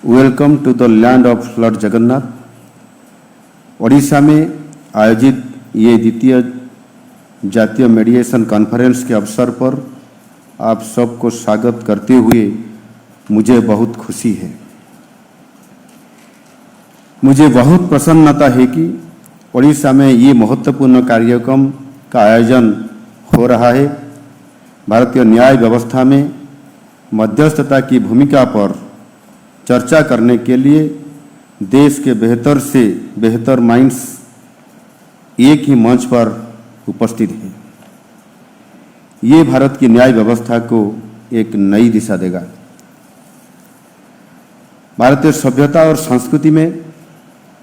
Welcome to the land of lord Jagannath. Odisha में आयोजित ये द्वितीय जातीय मेडिएशन कॉन्फ्रेंस के अवसर पर आप सबको स्वागत करते हुए मुझे बहुत खुशी है। मुझे बहुत प्रसन्नता है कि ओडिशा में ये महत्वपूर्ण कार्यक्रम का आयोजन हो रहा है। भारतीय न्याय व्यवस्था में मध्यस्थता की भूमिका पर चर्चा करने के लिए देश के बेहतर से बेहतर माइंड्स एक ही मंच पर उपस्थित हैं। ये भारत की न्याय व्यवस्था को एक नई दिशा देगा। भारतीय सभ्यता और संस्कृति में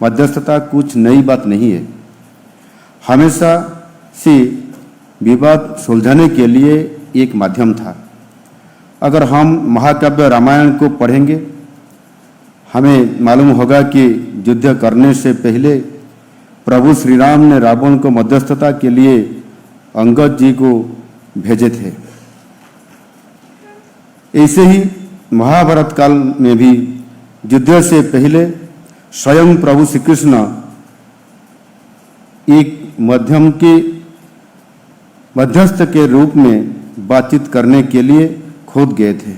मध्यस्थता कुछ नई बात नहीं है। हमेशा से विवाद सुलझाने के लिए एक माध्यम था। अगर हम महाकाव्य रामायण को पढ़ेंगे, हमें मालूम होगा कि युद्ध करने से पहले प्रभु श्री राम ने रावण को मध्यस्थता के लिए अंगद जी को भेजे थे। ऐसे ही महाभारत काल में भी युद्ध से पहले स्वयं प्रभु श्री कृष्ण एक मध्यस्थ के रूप में बातचीत करने के लिए खुद गए थे।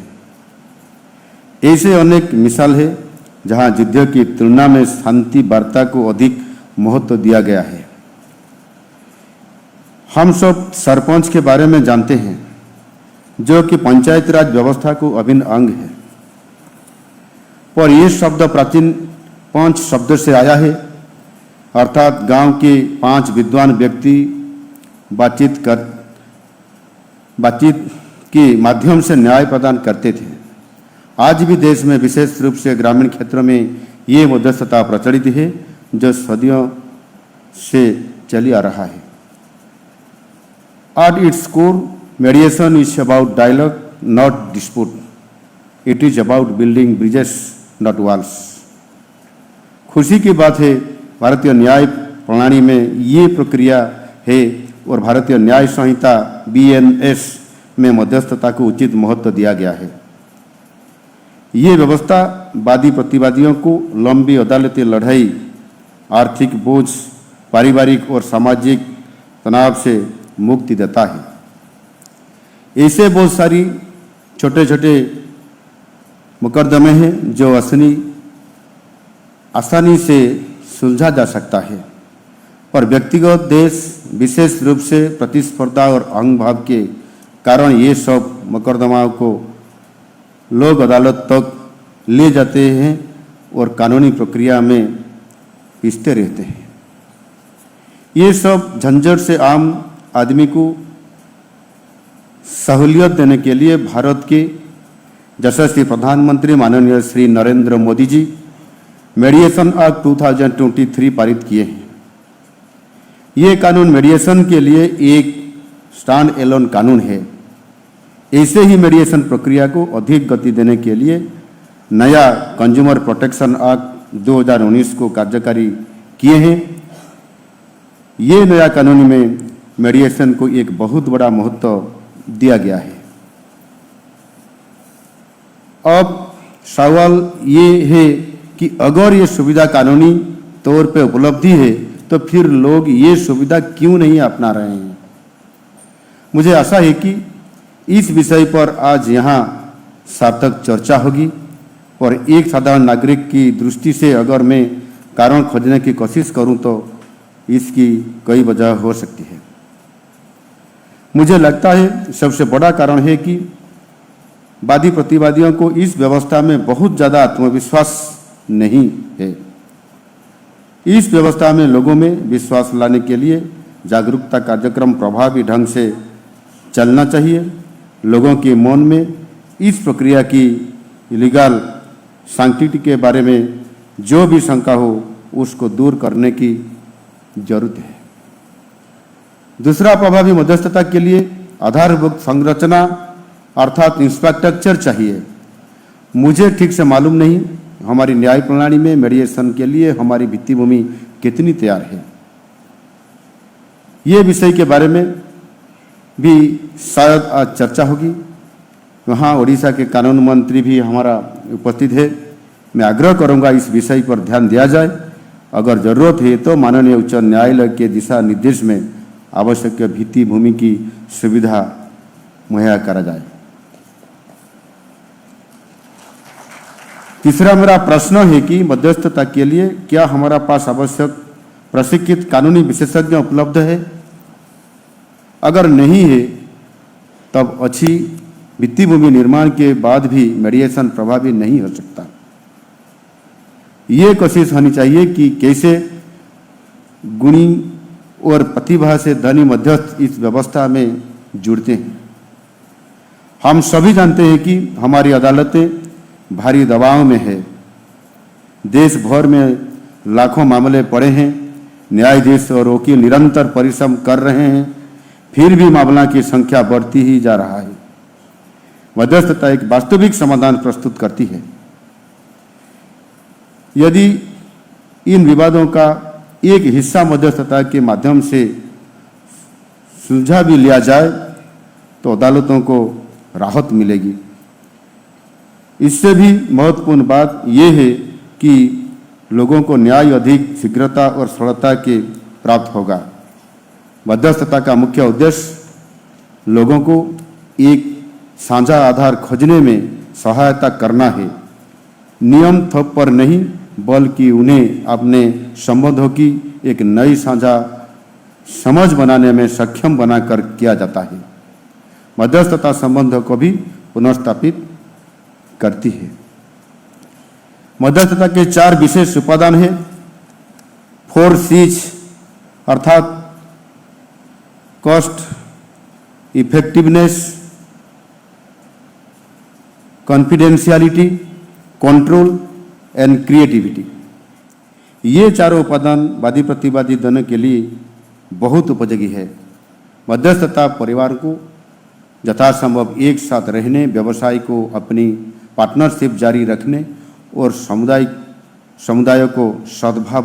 ऐसे अनेक मिसाल है जहां युद्ध की तुलना में शांति वार्ता को अधिक महत्व दिया गया है। हम सब सरपंच के बारे में जानते हैं, जो कि पंचायती राज व्यवस्था को अभिन्न अंग है। पर यह शब्द प्राचीन पंच शब्द से आया है, अर्थात गांव के 5 विद्वान व्यक्ति बातचीत के माध्यम से न्याय प्रदान करते थे। आज भी देश में विशेष रूप से ग्रामीण क्षेत्रों में ये मध्यस्थता प्रचलित है, जो सदियों से चली आ रहा है। At its core, mediation is about dialogue, not dispute. It is about building bridges, not walls. खुशी की बात है, भारतीय न्याय प्रणाली में ये प्रक्रिया है और भारतीय न्याय संहिता BNS में मध्यस्थता को उचित महत्व दिया गया है। ये व्यवस्था वादी प्रतिवादियों को लंबी अदालती लड़ाई, आर्थिक बोझ, पारिवारिक और सामाजिक तनाव से मुक्ति देता है। ऐसे बहुत सारी छोटे छोटे मुकदमे हैं जो आसानी से सुलझा जा सकता है, पर व्यक्तिगत देश, विशेष रूप से प्रतिस्पर्धा और अहंभाव भाव के कारण ये सब मुकदमाओं को लोक अदालत तक ले जाते हैं और कानूनी प्रक्रिया में पिसते रहते हैं। ये सब झंझट से आम आदमी को सहूलियत देने के लिए भारत के यशस्वी प्रधानमंत्री माननीय श्री नरेंद्र मोदी जी मेडिएशन एक्ट 2023 पारित किए हैं। ये कानून मेडिएशन के लिए एक स्टैंड एलोन कानून है। ऐसे ही मेडिएशन प्रक्रिया को अधिक गति देने के लिए नया कंज्यूमर प्रोटेक्शन एक्ट 2019 को कार्यकारी किए हैं। ये नया कानून में मेडिएशन को एक बहुत बड़ा महत्व दिया गया है। अब सवाल ये है कि अगर ये सुविधा कानूनी तौर पे उपलब्धि है, तो फिर लोग ये सुविधा क्यों नहीं अपना रहे हैं। मुझे आशा है कि इस विषय पर आज यहाँ सार्थक चर्चा होगी और एक साधारण नागरिक की दृष्टि से अगर मैं कारण खोजने की कोशिश करूं तो इसकी कई वजह हो सकती है। मुझे लगता है सबसे बड़ा कारण है कि वादी प्रतिवादियों को इस व्यवस्था में बहुत ज़्यादा आत्मविश्वास नहीं है। इस व्यवस्था में लोगों में विश्वास लाने के लिए जागरूकता कार्यक्रम प्रभावी ढंग से चलना चाहिए। लोगों के मन में इस प्रक्रिया की लीगल सैंक्टिटी के बारे में जो भी शंका हो, उसको दूर करने की जरूरत है। दूसरा, प्रभावी मध्यस्थता के लिए आधारभूत संरचना अर्थात इंफ्रास्ट्रक्चर चाहिए। मुझे ठीक से मालूम नहीं हमारी न्याय प्रणाली में मेडिएशन के लिए हमारी भित्तिभूमि कितनी तैयार है। ये विषय के बारे में भी शायद आज चर्चा होगी। वहाँ ओडिशा के कानून मंत्री भी हमारा उपस्थित है। मैं आग्रह करूंगा इस विषय पर ध्यान दिया जाए। अगर जरूरत है तो माननीय उच्च न्यायालय के दिशा निर्देश में आवश्यक भित्ति भूमि की सुविधा मुहैया करा जाए। तीसरा मेरा प्रश्न है कि मध्यस्थता के लिए क्या हमारा पास आवश्यक प्रशिक्षित कानूनी विशेषज्ञ उपलब्ध है? अगर नहीं है तब अच्छी भित्ति भूमि निर्माण के बाद भी मेडिएशन प्रभावी नहीं हो सकता। ये कोशिश होनी चाहिए कि कैसे गुणी और प्रतिभा से धनी मध्यस्थ इस व्यवस्था में जुड़ते हैं। हम सभी जानते हैं कि हमारी अदालतें भारी दबाव में है। देश भर में लाखों मामले पड़े हैं। न्यायाधीश और वकील निरंतर परिश्रम कर रहे हैं, फिर भी मामलों की संख्या बढ़ती ही जा रहा है। मध्यस्थता एक वास्तविक समाधान प्रस्तुत करती है। यदि इन विवादों का एक हिस्सा मध्यस्थता के माध्यम से सुलझा भी लिया जाए तो अदालतों को राहत मिलेगी। इससे भी महत्वपूर्ण बात यह है कि लोगों को न्याय अधिक शीघ्रता और सरलता के प्राप्त होगा। मध्यस्थता का मुख्य उद्देश्य लोगों को एक साझा आधार खोजने में सहायता करना है, नियम थोप पर नहीं बल्कि उन्हें अपने संबंधों की एक नई साझा समझ बनाने में सक्षम बनाकर किया जाता है। मध्यस्थता संबंधों को भी पुनर्स्थापित करती है। मध्यस्थता के 4 विशेष उपादान हैं। 4 C's अर्थात cost, effectiveness, confidentiality, control and creativity. ये चारों उपादान वादी प्रतिवादी दोनों के लिए बहुत उपयोगी है। मध्यस्थता परिवार को यथासंभव एक साथ रहने, व्यवसाय को अपनी पार्टनरशिप जारी रखने और समुदायों को सद्भाव